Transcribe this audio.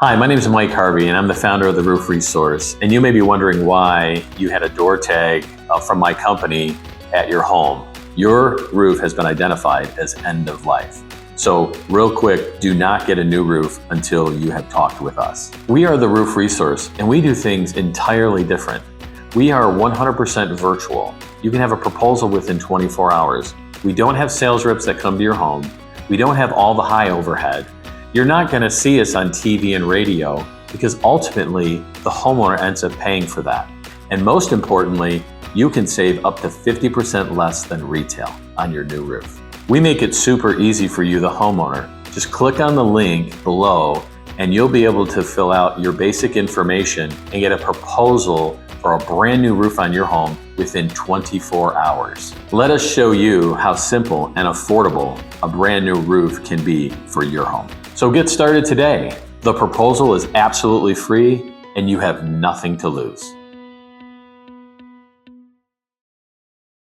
Hi, my name is Mike Harvey, and I'm the founder of the Roof Resource. And you may be wondering why you had a door tag from my company at your home. Your roof has been identified as end of life. So real quick, do not get a new roof until you have talked with us. We are the Roof Resource, and we do things entirely different. We are 100% virtual. You can have a proposal within 24 hours. We don't have sales reps that come to your home. We don't have all the high overhead. You're not going to see us on TV and radio because ultimately the homeowner ends up paying for that. And most importantly, you can save up to 50% less than retail on your new roof. We make it super easy for you, the homeowner. Just click on the link below and you'll be able to fill out your basic information and get a proposal for a brand new roof on your home within 24 hours. Let us show you how simple and affordable a brand new roof can be for your home. So get started today. The proposal is absolutely free and you have nothing to lose.